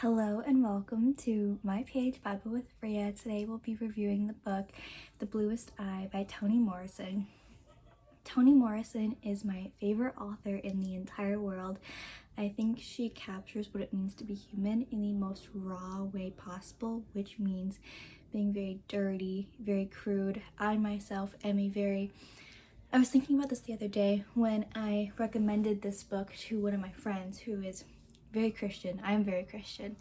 Hello and welcome to my page, Bible with Freya. Today we'll be reviewing the book, The Bluest Eye by Toni Morrison. Toni Morrison is my favorite author in the entire world. I think she captures what it means to be human in the most raw way possible, which means being very dirty, very crude. I myself am I was thinking about this the other day when I recommended this book to one of my friends who is very Christian. I'm very Christian.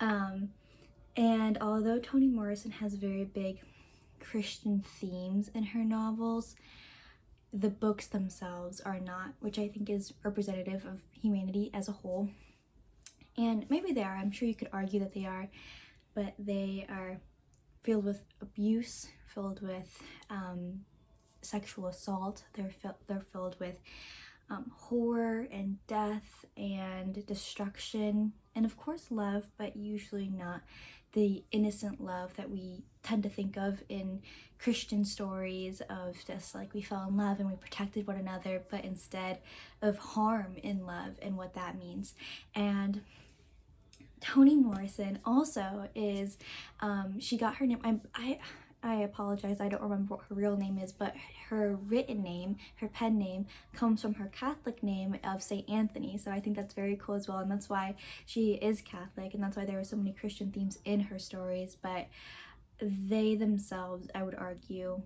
And although Toni Morrison has very big Christian themes in her novels, the books themselves are not, which I think is representative of humanity as a whole. And maybe they are, I'm sure you could argue that they are, but they are filled with abuse, filled with sexual assault, they're filled with horror and death and destruction, and of course love, but usually not the innocent love that we tend to think of in Christian stories of just like we fell in love and we protected one another, but instead of harm in love and what that means. And Toni Morrison also is, she got her name, I apologize, I don't remember what her real name is, but her written name, her pen name, comes from her Catholic name of St. Anthony, so I think that's very cool as well, and that's why she is Catholic, and that's why there are so many Christian themes in her stories, but they themselves, I would argue,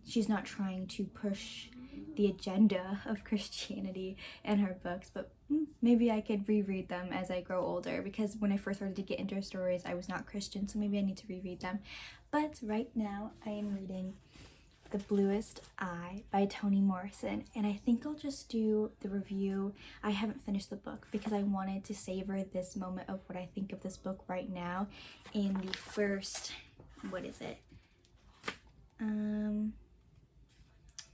she's not trying to push the agenda of Christianity in her books, but maybe I could reread them as I grow older, because when I first started to get into her stories, I was not Christian, so maybe I need to reread them. But right now, I am reading The Bluest Eye by Toni Morrison, and I think I'll just do the review. I haven't finished the book because I wanted to savor this moment of what I think of this book right now in the first,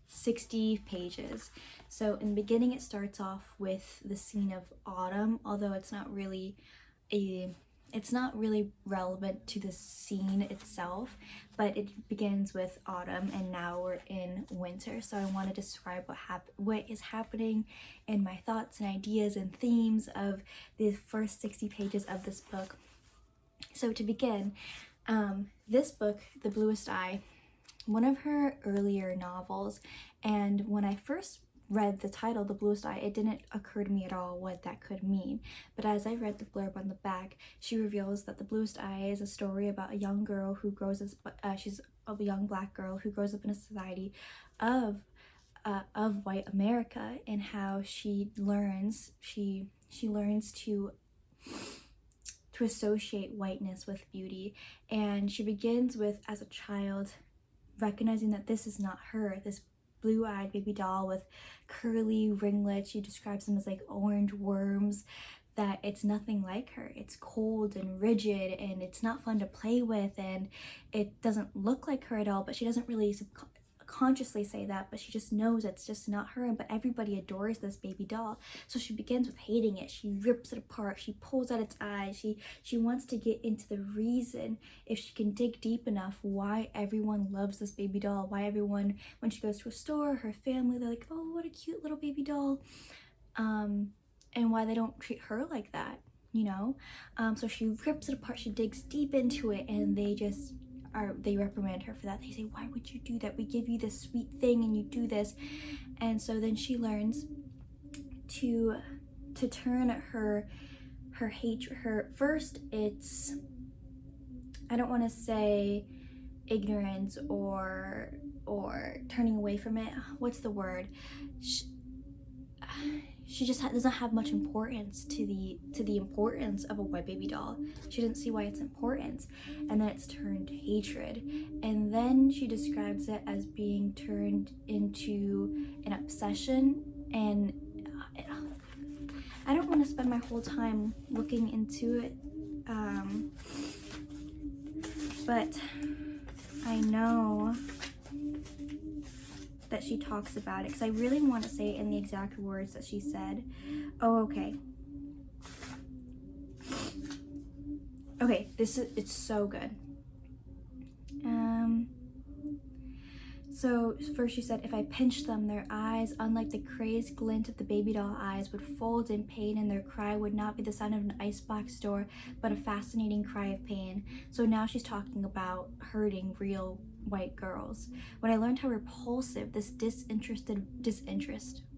60 pages. So in the beginning it starts off with the scene of autumn, although it's not really relevant to the scene itself, but it begins with autumn and now we're in winter. So I want to describe what is happening in my thoughts and ideas and themes of the first 60 pages of this book. So to begin, this book, The Bluest Eye, one of her earlier novels, and when I first read the title, The Bluest Eye, it didn't occur to me at all what that could mean. But as I read the blurb on the back, she reveals that the bluest eye is a story about a young girl who grows up, she's a young black girl who grows up in a society of white America, and how she learns to associate whiteness with beauty. And she begins with, as a child, recognizing that this is not her, this blue-eyed baby doll with curly ringlets. She describes them as like orange worms, that it's nothing like her. It's cold and rigid and it's not fun to play with, and it doesn't look like her at all, but she doesn't really consciously say that, but she just knows it's just not her. But everybody adores this baby doll, so she begins with hating it. She rips it apart, she pulls out its eyes, she wants to get into the reason, if she can dig deep enough, why everyone loves this baby doll, why everyone, when she goes to a store, her family, they're like, oh, what a cute little baby doll, and why they don't treat her like that, you know. So she rips it apart, she digs deep into it, and they reprimand her for that. They say, why would you do that? We give you this sweet thing and you do this. And so then she learns to turn her hatred, first it's, I don't want to say ignorance or turning away from it. What's the word? She just doesn't have much importance to the importance of a white baby doll. She doesn't see why it's important, and then it's turned hatred, and then she describes it as being turned into an obsession. And I don't want to spend my whole time looking into it, but I know that she talks about it, because I really want to say it in the exact words that she said. Oh, okay. It's so good. So first she said, if I pinched them, their eyes, unlike the crazed glint of the baby doll eyes, would fold in pain, and their cry would not be the sound of an icebox door, but a fascinating cry of pain. So now she's talking about hurting real white girls. When I learned how repulsive this disinterest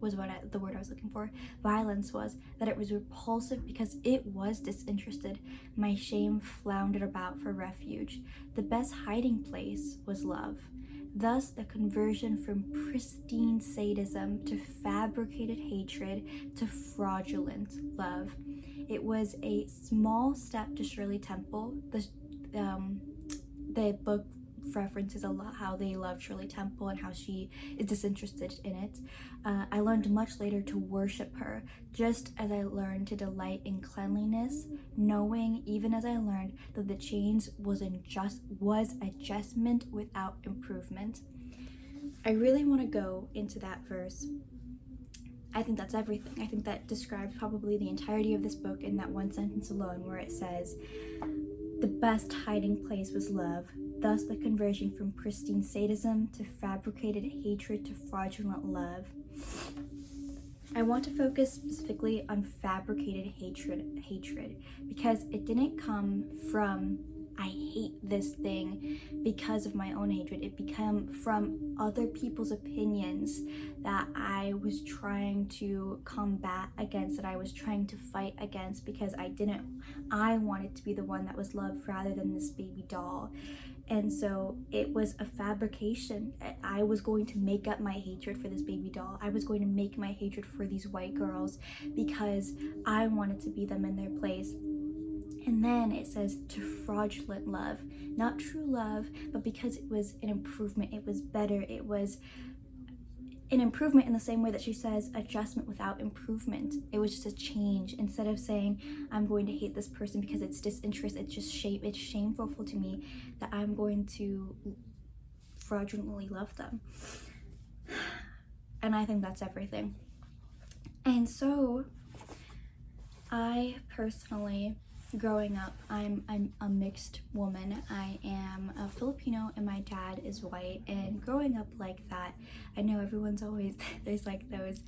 was the word I was looking for, violence was, that it was repulsive because it was disinterested, my shame floundered about for refuge. The best hiding place was love. Thus, the conversion from pristine sadism to fabricated hatred to fraudulent love. It was a small step to Shirley Temple. The book references a lot how they love Shirley Temple and how she is disinterested in it. I learned much later to worship her, just as I learned to delight in cleanliness, knowing, even as I learned, that the change was adjustment without improvement. I really want to go into that verse. I think that's everything. I think that describes probably the entirety of this book in that one sentence alone, where it says, the best hiding place was love. Thus, the conversion from pristine sadism to fabricated hatred to fraudulent love. I want to focus specifically on fabricated hatred because it didn't come from I hate this thing because of my own hatred. It became from other people's opinions that I was trying to combat against, that I was trying to fight against, because I wanted to be the one that was loved rather than this baby doll. And so it was a fabrication. I was going to make up my hatred for this baby doll. I was going to make my hatred for these white girls because I wanted to be them in their place. And then it says to fraudulent love, not true love, but because it was an improvement, it was better, it was an improvement in the same way that she says adjustment without improvement. It was just a change. Instead of saying I'm going to hate this person because it's disinterest, it's shameful to me that I'm going to fraudulently love them. And I think that's everything. And so I personally, growing up, I'm a mixed woman. I am a Filipino and my dad is white, and growing up like that, I know everyone's always, there's like those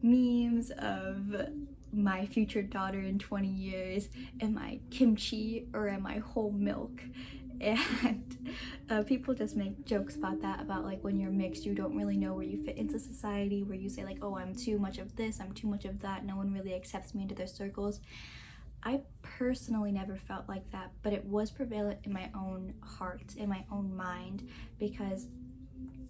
memes of my future daughter in 20 years, am I kimchi or am I whole milk? And people just make jokes about that, about like when you're mixed, you don't really know where you fit into society, where you say like, oh, I'm too much of this, I'm too much of that, no one really accepts me into their circles. I personally never felt like that, but it was prevalent in my own heart, in my own mind, because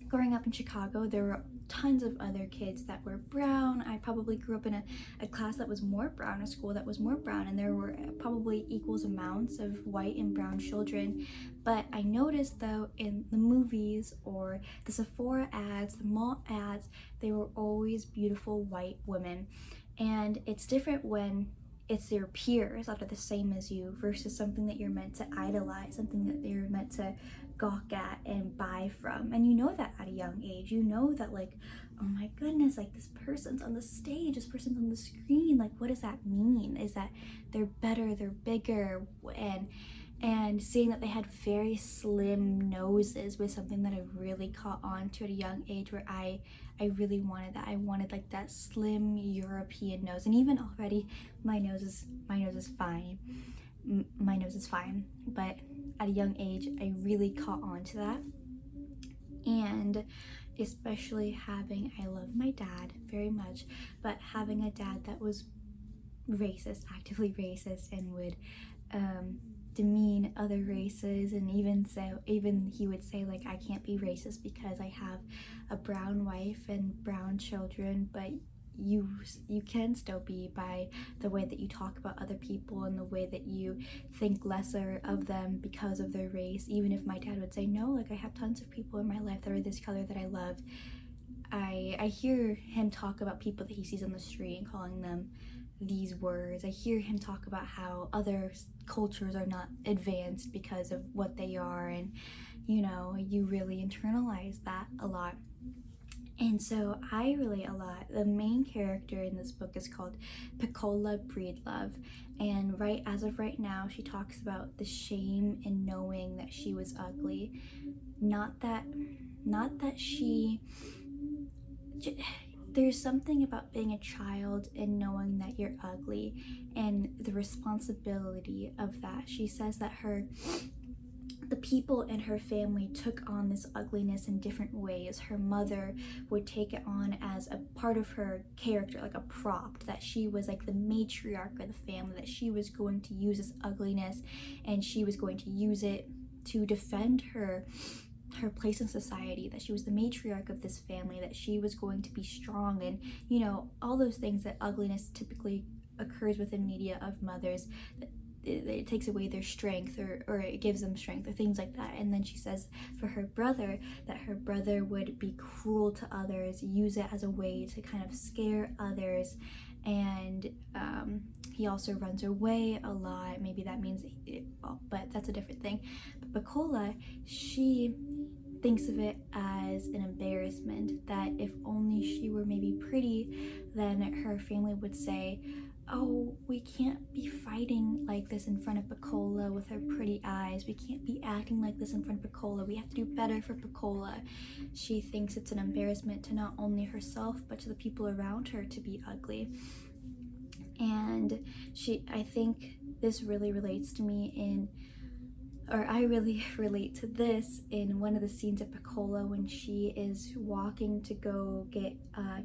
growing up in Chicago, there were tons of other kids that were brown. I probably grew up in a class that was more brown, a school that was more brown, and there were probably equal amounts of white and brown children. But I noticed though, in the movies or the Sephora ads, the mall ads, they were always beautiful white women. And it's different when it's their peers that are the same as you versus something that you're meant to idolize, something that you're meant to gawk at and buy from. And you know that at a young age. You know that like, oh my goodness, like this person's on the stage, this person's on the screen, like what does that mean? Is that they're better, they're bigger, and seeing that they had very slim noses was something that I really caught on to at a young age, where I really wanted that. I wanted like that slim European nose. And even already my nose is fine. My nose is fine. But at a young age, I really caught on to that. And especially I love my dad very much, but having a dad that was racist, actively racist, and would demean other races, and even he would say like, I can't be racist because I have a brown wife and brown children, but you can still be by the way that you talk about other people and the way that you think lesser of them because of their race. Even if my dad would say, no, like I have tons of people in my life that are this color that I love, I hear him talk about people that he sees on the street and calling them these words. I hear him talk about how other cultures are not advanced because of what they are, and you really internalize that a lot. And so I relate a lot. The main character in this book is called Piccola Breedlove, and as of right now, she talks about the shame in knowing that she was ugly. Not that not that there's something about being a child and knowing that you're ugly and the responsibility of that. She says that the people in her family took on this ugliness in different ways. Her mother would take it on as a part of her character, like a prop, that she was like the matriarch of the family, that she was going to use this ugliness and she was going to use it to defend her place in society, that she was the matriarch of this family, that she was going to be strong, and you know, all those things that ugliness typically occurs within media of mothers, that it takes away their strength, or it gives them strength, or things like that. And then she says for her brother, that her brother would be cruel to others, use it as a way to kind of scare others, and he also runs away a lot. Maybe that means but that's a different thing. But Pecola, she thinks of it as an embarrassment, that if only she were maybe pretty, then her family would say, oh, we can't be fighting like this in front of Pecola with her pretty eyes. We can't be acting like this in front of Pecola. We have to do better for Pecola. She thinks it's an embarrassment to not only herself, but to the people around her to be ugly. And I think this really relates to me I really relate to this in one of the scenes of Pecola when she is walking to go get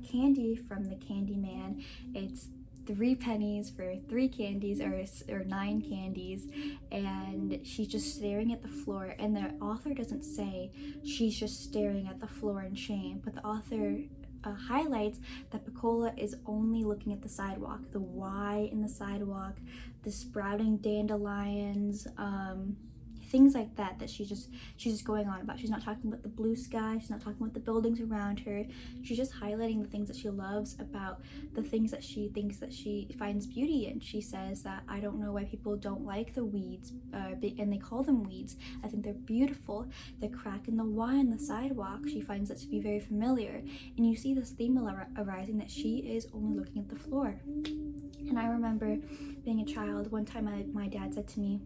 candy from the candy man. It's 3 pennies for 3 candies, or 9 candies, and she's just staring at the floor, and the author doesn't say she's just staring at the floor in shame, but the author highlights that Pecola is only looking at the sidewalk, the Y in the sidewalk, the sprouting dandelions, things like that, that she's just going on about. She's not talking about the blue sky, she's not talking about the buildings around her, she's just highlighting the things that she loves, about the things that she thinks that she finds beauty in. She says that, I don't know why people don't like the weeds, and they call them weeds. I think they're beautiful. The crack in the Y on the sidewalk, she finds that to be very familiar. And you see this theme arising, that she is only looking at the floor. And I remember being a child, one time my dad said to me,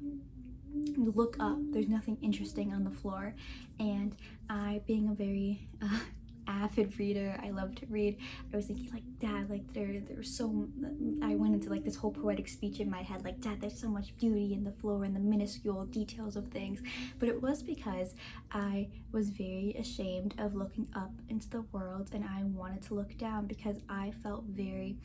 look up, there's nothing interesting on the floor. And I, being a very avid reader, I love to read, I was thinking, like, Dad, like there's so, I went into like this whole poetic speech in my head, like, Dad, there's so much beauty in the floor and the minuscule details of things. But it was because I was very ashamed of looking up into the world, and I wanted to look down because I felt very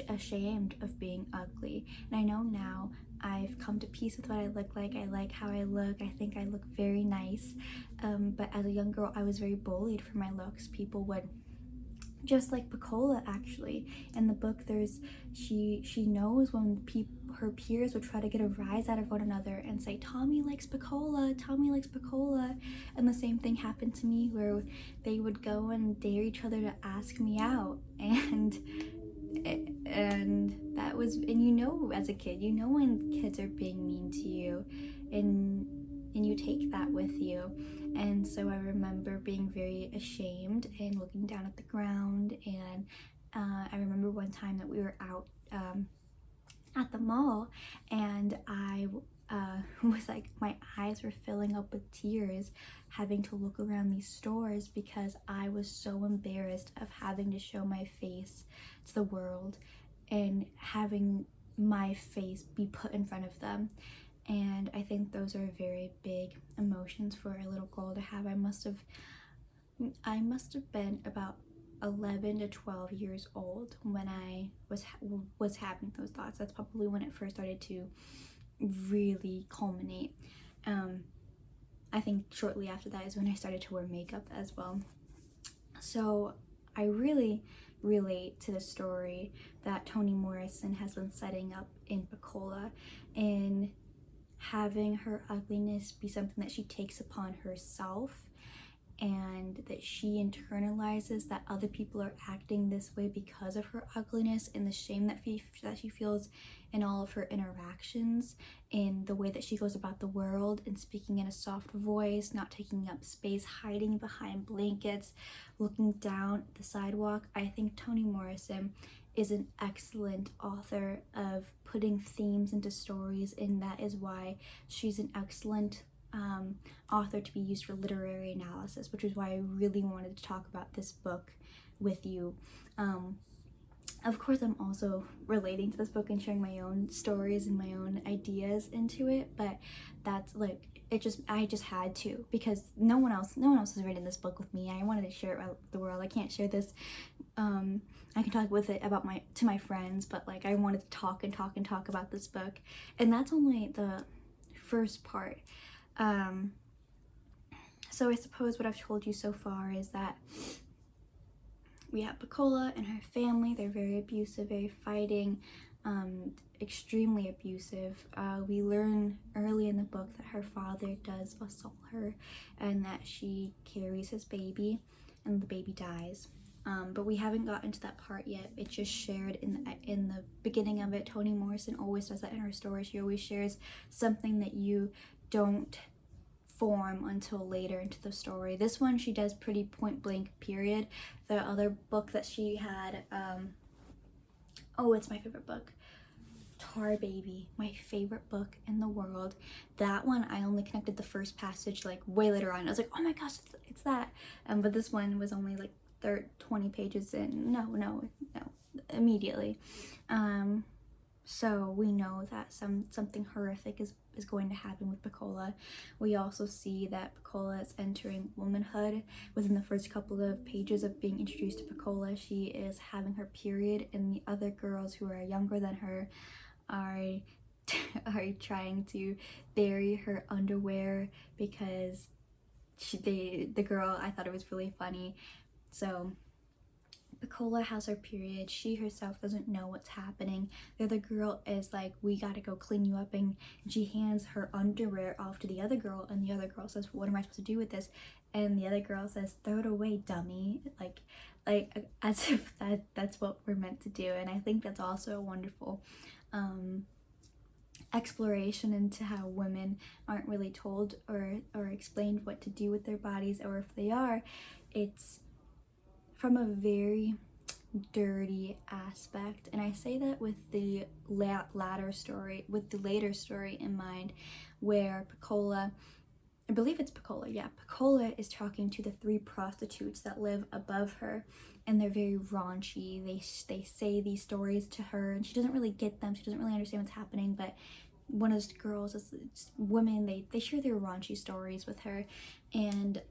ashamed of being ugly. And I know now I've come to peace with what I look like. I like how I look. I think I look very nice. But as a young girl, I was very bullied for my looks. People would, just like Pecola, actually. In the book, she knows when her peers would try to get a rise out of one another and say, Tommy likes Pecola, Tommy likes Pecola. And the same thing happened to me, where they would go and dare each other to ask me out. And that was, and you know, as a kid, you know when kids are being mean to you, and you take that with you. And so I remember being very ashamed and looking down at the ground. And I remember one time that we were out at the mall, and I was like, my eyes were filling up with tears having to look around these stores, because I was so embarrassed of having to show my face to the world and having my face be put in front of them. And I think those are very big emotions for a little girl to have. I must have been about 11 to 12 years old when I was having those thoughts. That's probably when it first started to really culminate. I think shortly after that is when I started to wear makeup as well. So I really relate to the story that Toni Morrison has been setting up in Pecola, in having her ugliness be something that she takes upon herself, and that she internalizes that other people are acting this way because of her ugliness, and the shame that she feels in all of her interactions, in the way that she goes about the world, and speaking in a soft voice, not taking up space, hiding behind blankets, looking down at the sidewalk. I think Toni Morrison is an excellent author of putting themes into stories, and that is why she's an excellent author to be used for literary analysis, which is why I really wanted to talk about this book with you. Of course, I'm also relating to this book and sharing my own stories and my own ideas into it, but that's like, I just had to, because no one else has written this book with me. I wanted to share it with the world. I can't share this. I can talk with it about to my friends, but like, I wanted to talk about this book, and that's only the first part. So I suppose what I've told you so far is that we have Pecola and her family. They're very abusive, very fighting, extremely abusive. We learn early in the book that her father does assault her and that she carries his baby and the baby dies. But we haven't gotten to that part yet. It's just shared in the beginning of it. Toni Morrison always does that in her stories. She always shares something that you don't form until later into the story. This one she does pretty point blank, period. The other book that she had, it's my favorite book, Tar Baby, my favorite book in the world. That one I only connected the first passage like way later on. I was like, oh my gosh, it's that. But this one was only like 20 pages in. No, immediately. So we know that something horrific is going to happen with Pecola. We also see that Pecola is entering womanhood. Within the first couple of pages of being introduced to Pecola, she is having her period, and the other girls who are younger than her are trying to bury her underwear because the girl, I thought it was really funny. So Pecola has her period. She herself doesn't know what's happening. The other girl is like, we gotta go clean you up, and she hands her underwear off to the other girl, and the other girl says, what am I supposed to do with this? And the other girl says, throw it away, dummy. Like as if that's what we're meant to do. And I think that's also a wonderful exploration into how women aren't really told or explained what to do with their bodies, or if they are, it's from a very dirty aspect. And I say that with the later story in mind, where Pecola, I believe it's Pecola, yeah, Pecola is talking to the 3 prostitutes that live above her, and they're very raunchy. They say these stories to her, and she doesn't really get them. She doesn't really understand what's happening, but one of the girls, women, they share their raunchy stories with her, and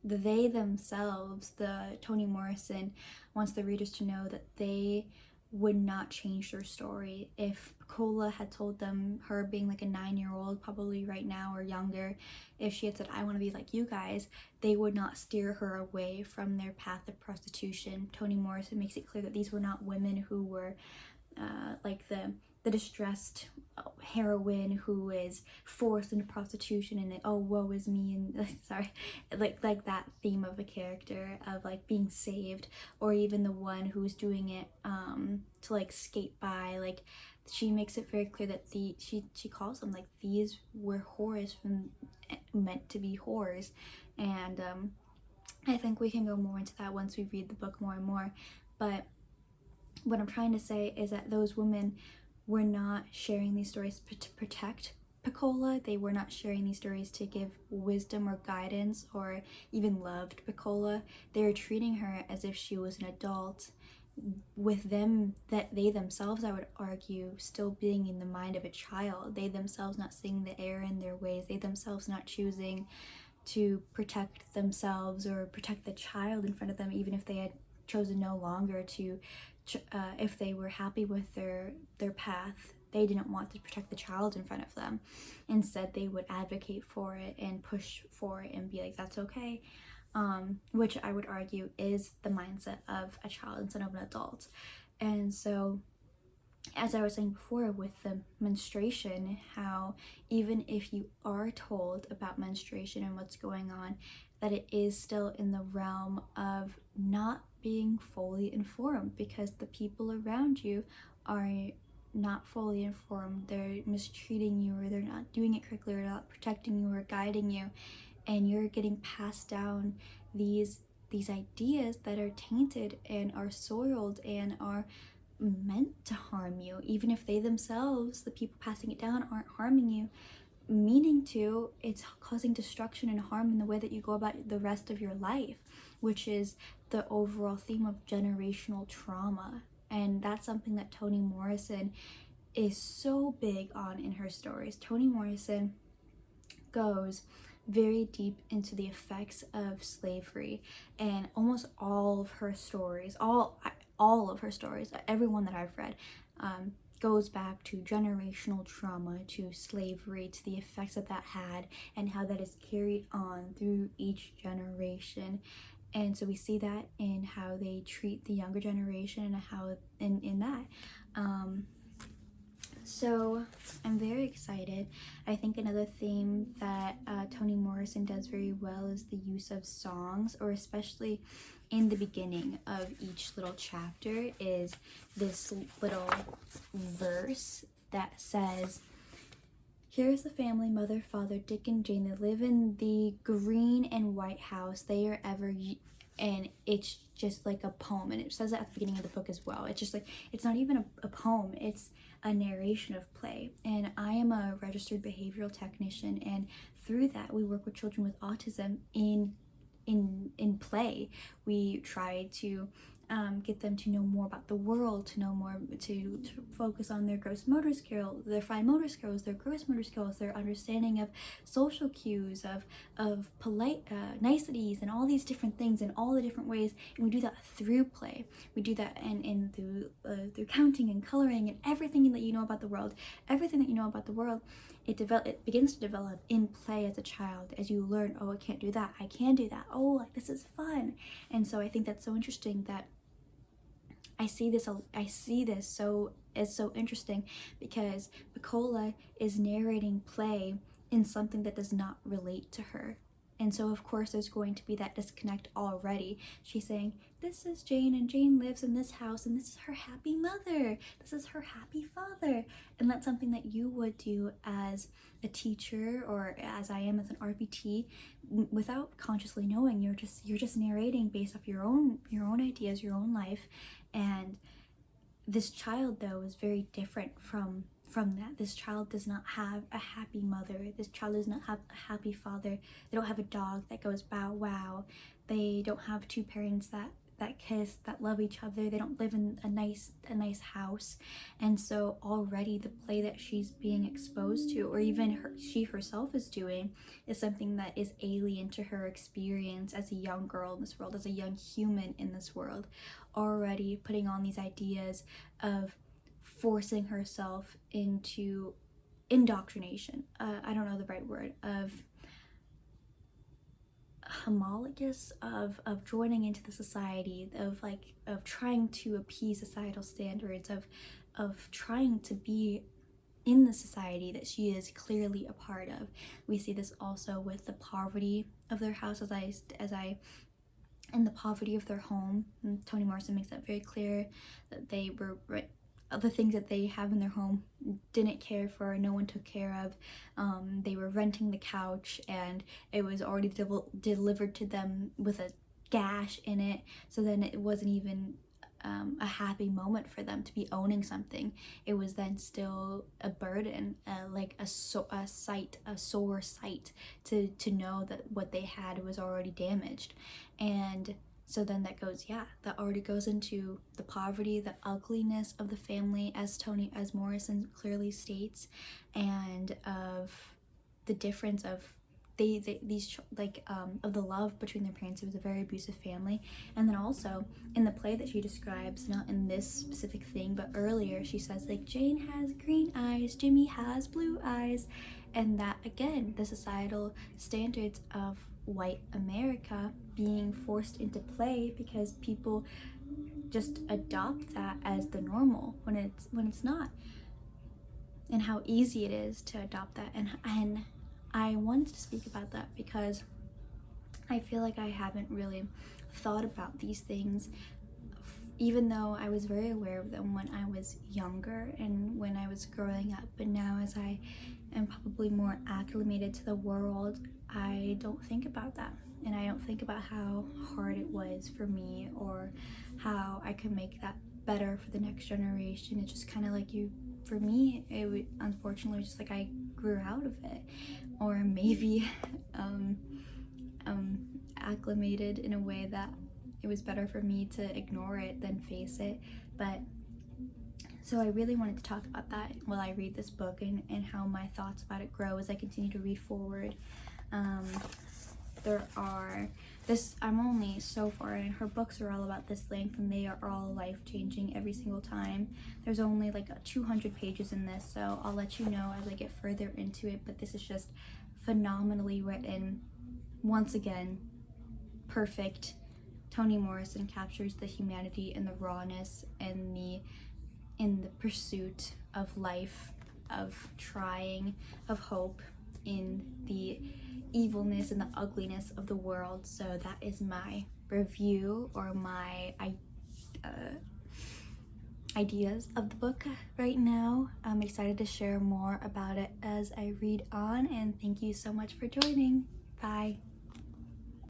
they themselves, the Toni Morrison wants the readers to know that they would not change their story. If Pecola had told them, her being like a 9-year-old probably right now or younger, if she had said, I want to be like you guys, they would not steer her away from their path of prostitution. Toni Morrison makes it clear that these were not women who were like the distressed heroine who is forced into prostitution and oh woe is me, and sorry, like that theme of a character of like being saved, or even the one who's doing it to like skate by. Like, she makes it very clear that she calls them like these were whores from meant to be whores. And I think we can go more into that once we read the book more and more. But what I'm trying to say is that those women were not sharing these stories to protect Pecola. They were not sharing these stories to give wisdom or guidance or even loved Pecola. They were treating her as if she was an adult, with them, that they themselves, I would argue, still being in the mind of a child. They themselves not seeing the error in their ways. They themselves not choosing to protect themselves or protect the child in front of them, even if they had chosen no longer to, if they were happy with their path. They didn't want to protect the child in front of them. Instead, they would advocate for it and push for it and be like, that's okay. Which I would argue is the mindset of a child instead of an adult. And so, as I was saying before with the menstruation, how even if you are told about menstruation and what's going on, that it is still in the realm of not being fully informed, because the people around you are not fully informed. They're mistreating you, or they're not doing it correctly, or not protecting you or guiding you, and you're getting passed down these ideas that are tainted and are soiled and are meant to harm you, even if they themselves, the people passing it down, aren't harming you. meaning to, it's causing destruction and harm in the way that you go about the rest of your life, which is the overall theme of generational trauma. And that's something that Toni Morrison is so big on in her stories. Toni Morrison goes very deep into the effects of slavery, and almost all of her stories, all of her stories, every one that I've read, goes back to generational trauma, to slavery, to the effects that that had, and how that is carried on through each generation. And so we see that in how they treat the younger generation, and how in that. So I'm very excited. I think another theme that Toni Morrison does very well is the use of songs, or especially in the beginning of each little chapter is this little verse that says, "Here's the family, mother, father, Dick and Jane. They live in the green and white house. They are ever..." And it's just like a poem, and it says that at the beginning of the book as well. It's just like, it's not even a poem, it's a narration of play. And I am a registered behavioral technician, and through that we work with children with autism in play. We try to get them to know more about the world, to know more, to focus on their gross motor skills, their fine motor skills, their gross motor skills, their understanding of social cues, of polite niceties, and all these different things in all the different ways. And we do that through play. We do that and through counting and coloring and everything that you know about the world. Everything that you know about the world, it begins to develop in play as a child, as you learn, oh, I can't do that, I can do that, oh, like this is fun. And so I think that's so interesting that I see this so as so interesting, because Piccola is narrating play in something that does not relate to her. And so of course there's going to be that disconnect already. She's saying, this is Jane, and Jane lives in this house, and this is her happy mother, this is her happy father. And that's something that you would do as a teacher, or as I am as an RBT, without consciously knowing. You're just narrating based off your own ideas, your own life. And this child, though, is very different from that. This child does not have a happy mother. This child does not have a happy father. They don't have a dog that goes bow wow. They don't have two parents that kiss, that love each other. They don't live in a nice house. And so already the play that she's being exposed to, or even she herself is doing, is something that is alien to her experience as a young girl in this world, as a young human in this world, already putting on these ideas of forcing herself into indoctrination. I don't know the right word, of homologous, of joining into the society, of trying to appease societal standards, of trying to be in the society that she is clearly a part of. We see this also with the poverty of their house, and the poverty of their home. And Toni Morrison makes that very clear, that they were the things that they have in their home didn't care for, no one took care of. They were renting the couch, and it was already delivered to them with a gash in it, so then it wasn't even a happy moment for them to be owning something. It was then still a burden, like a sore sight to know that what they had was already damaged. And so then that already goes into the poverty, the ugliness of the family, as Morrison clearly states, and of the difference of of the love between their parents. It was a very abusive family. And then also in the play that she describes, not in this specific thing, but earlier, she says, like, Jane has green eyes, Jimmy has blue eyes. And that, again, the societal standards of white America being forced into play, because people just adopt that as the normal when it's not, and how easy it is to adopt that. And I wanted to speak about that because I feel like I haven't really thought about these things, even though I was very aware of them when I was younger and when I was growing up. But now, as I am probably more acclimated to the world, I don't think about that. And I don't think about how hard it was for me, or how I could make that better for the next generation. It's just kind of like you for me, unfortunately just like I grew out of it, or maybe acclimated in a way that it was better for me to ignore it than face it. But so I really wanted to talk about that while I read this book, and how my thoughts about it grow as I continue to read forward. I'm only so far, and her books are all about this length, and they are all life-changing every single time. There's only like 200 pages in this, so I'll let you know as I get further into it, but this is just phenomenally written. Once again, perfect. Toni Morrison captures the humanity and the rawness and in the pursuit of life, of trying, of hope, in the evilness and the ugliness of the world. So that is my review, or my ideas of the book right now. I'm excited to share more about it as I read on, and thank you so much for joining. Bye.